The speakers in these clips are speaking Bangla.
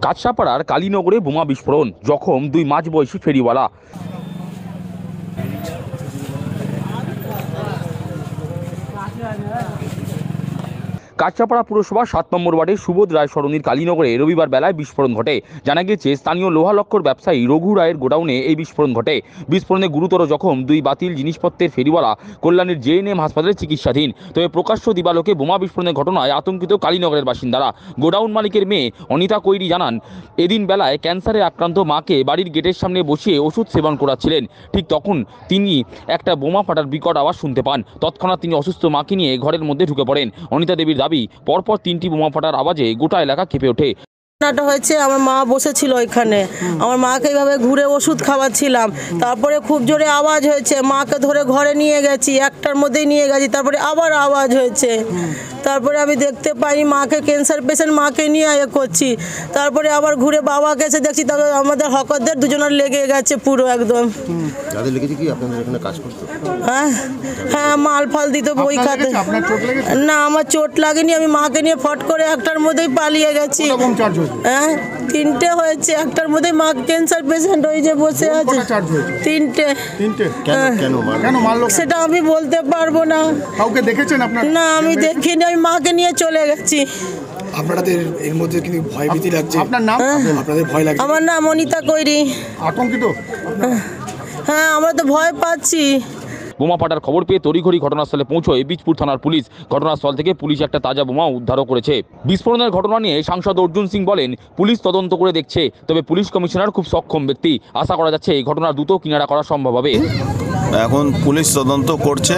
কাছড়াপাড়ার কালীনগরে বোমা বিস্ফোরণ, জখম দুই মাঝবয়সী ফেরিওয়ালা। কাছড়াপাড়া পুরসভা ৭ নম্বর ওয়ার্ডের সুবোধ রায় সরণির কালীনগরে রবিবার বেলায় বিস্ফোরণ ঘটে। জানা গেছে স্থানীয় লোহালক্কর ব্যবসায়ী রঘু রায়ের গোডাউনে এই বিস্ফোরণ ঘটে। বিস্ফোরণে গুরুতর জখম দুই বাতিল জিনিসপত্রের ফেরিওয়ালা কল্যাণীর জেএনএম হাসপাতালে চিকিৎসাধীন। তবে প্রকাশ্য দিবালোকে বোমা বিস্ফোরণের ঘটনায় আতঙ্কিত কালীনগরের বাসিন্দারা। গোডাউন মালিকের মেয়ে অনিতা কৈরি জানান, এদিন বেলায় ক্যান্সারে আক্রান্ত মাকে বাড়ির গেটের সামনে বসিয়ে ওষুধ সেবন করাচ্ছিলেন। ঠিক তখন তিনি একটা বোমা ফাটার বিকট আওয়াজ শুনতে পান। তৎক্ষণাৎ তিনি অসুস্থ মাকে নিয়ে ঘরের মধ্যে ঢুকে পড়েন। অনিতা দেবীর দাবি, পরপর 3টি বোমা ফাটার আওয়াজে গোটা এলাকা কেঁপে ওঠে। ঘটনাটা হয়েছে, আমার মা বসেছিল ওইখানে, আমার মাকে এইভাবে ঘুরে ওষুধ খাওয়াচ্ছিলাম। তারপরে খুব জোরে আওয়াজ হয়েছে, মাকে ধরে ঘরে নিয়ে গেছি, একটার মধ্যেই নিয়ে গেছি। তারপরে আবার আওয়াজ হয়েছে, তারপরে আমি দেখতে পাইনি, মাকে ক্যান্সার পেশেন্ট মাকে নিয়ে করছি। তারপরে আবার ঘুরে বাবাকে এসে দেখছি, তারপরে আমাদের হকরদের দুজনের লেগে গেছে পুরো একদম। যাদের লেগেছে কি আপনাদের এখানে কাজ করতে? হ্যাঁ, মাল ফাল দিত বই খাতে। না, আমার চোট লাগেনি, আমি মাকে নিয়ে ফট করে একটার মধ্যেই পালিয়ে গেছি। হ্যাঁ, 3টে হয়েছে, একটার মধ্যে মা ক্যান্সার পেশেন্ট ওই যে বসে আছে। 3টে। সেটা আমি বলতে পারবো না। কাউকে দেখেছেন আপনারা? না, আমি দেখিনি, আমি মাকে নিয়ে চলে গেছি। আপনাদের এর মধ্যে কি ভয় ভীতি লাগছে? আপনার নাম? আপনাদের ভয় লাগছে? আমার নাম অনিতা কৈরি। আতঙ্কিত? হ্যাঁ, আমরা তো ভয় পাচ্ছি। বোমা ফাটার খবর পেয়ে তড়িঘড়ি ঘটনাস্থলে পৌঁছয় বীজপুর থানার পুলিশ। ঘটনাস্থল থেকে পুলিশ একটা তাজা বোমা উদ্ধারও করেছে। বিস্ফোরণের ঘটনা নিয়ে সাংসদ অর্জুন সিং বলেন, পুলিশ তদন্ত করে দেখছে। তবে পুলিশ কমিশনার খুব সক্ষম ব্যক্তি, আশা করা যাচ্ছে এই ঘটনার দ্রুত কিনারা করা সম্ভব হবে। এখন পুলিশ তদন্ত করছে,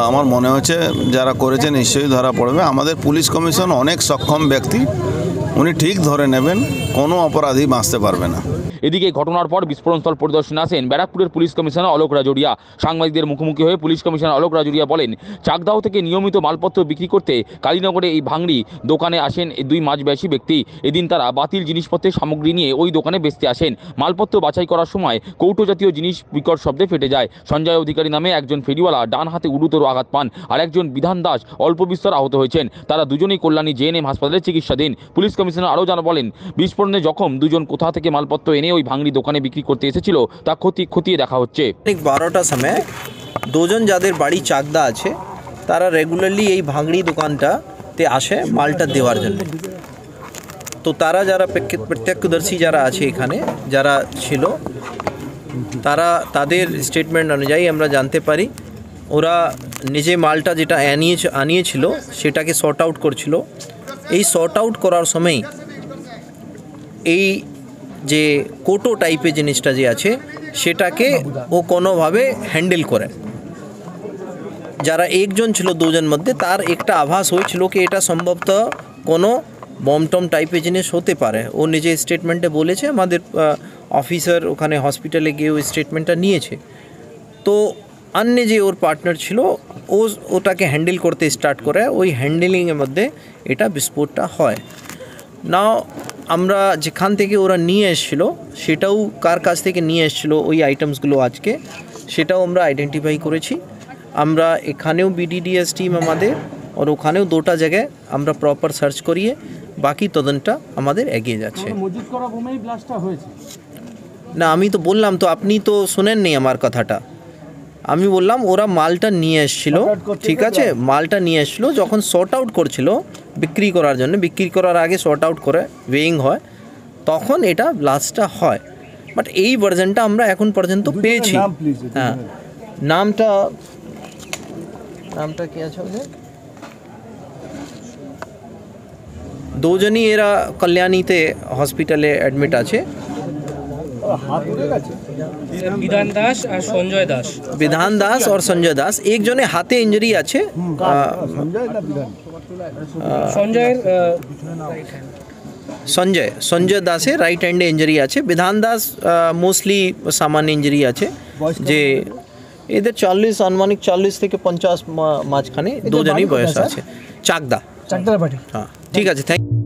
আমার মনে হচ্ছে যারা করেছে নিশ্চয়ই ধরা পড়বে। আমাদের পুলিশ কমিশন অনেক সক্ষম ব্যক্তি, উনি ঠিক ধরে নেবেন, কোনো অপরাধী বাঁচতে পারবে না। এদিকে ঘটনার পর বিস্ফোরণস্থল পরিদর্শনে আসেন ব্যারাকপুরের পুলিশ কমিশনার অলোক রাজুরিয়া। সাংবাদিকদের মুখোমুখি হয়ে পুলিশ কমিশনার অলোক রাজুরিয়া বলেন, চাকদাহ থেকে নিয়মিত মালপত্র বিক্রি করতে কালীনগরে এই ভাঙড়ি দোকানে আসেন দুই মাঝবয়সী ব্যক্তি। এদিন তারা বাতিল জিনিসপত্রের সামগ্রী নিয়ে ওই দোকানে বেচতে আসেন। মালপত্র বাছাই করার সময় কৌটো জাতীয় জিনিস বিকট শব্দে ফেটে যায়। সঞ্জয় অধিকারী নামে একজন ফেরিওয়ালা ডান হাতে গুরুতর আঘাত পান, আর একজন বিধান দাস অল্প বিস্তর আহত হয়েছেন। তারা দুজনেই কল্যাণী জেএনএম হাসপাতালে চিকিৎসাধীন। পুলিশ কমিশনার আরও বলেন, বিস্ফোরণে জখম দুজন কোথা থেকে মালপত্র এনে ওই ভাঙড়ি দোকানে বিক্রি করতে এসেছিল তা খতিয়ে দেখা হচ্ছে। 12টার সময় দুজন যাদের বাড়ি চাকদা আছে তারা রেগুলারলি এই ভাঙড়ি দোকানটাতে আসে মালটা দেওয়ার জন্য। তো তারা যারা প্রত্যক্ষদর্শী যারা আছে এখানে যারা ছিল, তারা তাদের স্টেটমেন্ট অনুযায়ী আমরা জানতে পারি ওরা নিজে মালটা যেটা আনিয়েছিল সেটাকে সর্ট আউট করছিল। এই সর্ট আউট করার সময় এই যে কোটো টাইপের জিনিসটা যে আছে সেটাকে ও কোনোভাবে হ্যান্ডেল করে। যারা একজন ছিল দুজন মধ্যে, তার একটা আভাস হয়েছিল কি এটা সম্ভবত কোনো বমটম টাইপের জিনিস হতে পারে। ও নিজে স্টেটমেন্টে বলেছে, আমাদের অফিসার ওখানে হসপিটালে গিয়ে ওই স্টেটমেন্টটা নিয়েছে। তো অন্য যে ওর পার্টনার ছিল ওটাকে হ্যান্ডেল করতে স্টার্ট করে, ওই হ্যান্ডেলিংয়ের মধ্যে এটা বিস্ফোরণটা হয়। নাও আমরা যেখান থেকে ওরা নিয়ে এসেছিলো সেটাও কার কাছ থেকে নিয়ে এসেছিলো ওই আইটেমসগুলো আজকে সেটাও আমরা আইডেন্টিফাই করেছি। আমরা এখানেও বিডিডিএস টিম আমাদের, আর ওখানেও 2টা জায়গায় আমরা প্রপার সার্চ করিয়ে বাকি তদন্তটা আমাদের এগিয়ে যাচ্ছে। না, আমি তো বললাম তো, আপনি তো শোনেননি আমার কথাটা। আমি বললাম ওরা মালটা নিয়ে এসেছিল, ঠিক আছে, মালটা নিয়ে এসেছিলো যখন সর্ট আউট করছিল বিক্রি করার জন্য, বিক্রি করার আগে সর্ট আউট করে ওয়েইং হয়, তখন এটা ব্লাস্টটা হয়। বাট এই ভার্জনটা আমরা এখন পর্যন্ত পেয়েছি। হ্যাঁ, নামটা কি আছে ওদের? দুজনই এরা কল্যাণীতে হসপিটালে অ্যাডমিট আছে। বিধান দাস আর সঞ্জয় দাস। বিধান দাস আর সঞ্জয় দাস, একজনের হাতে ইঞ্জুরি আছে। সঞ্জয় দাসের রাইট হ্যান্ডে ইঞ্জুরি আছে। বিধান দাস মোস্টলি সামান্য ইঞ্জুরি আছে। যে এদের 40 আনুমানিক 40 থেকে 50 মাঝখানে দুজনই বয়স আছে। চাকদা। হ্যাঁ, ঠিক আছে, থ্যাংক ইউ।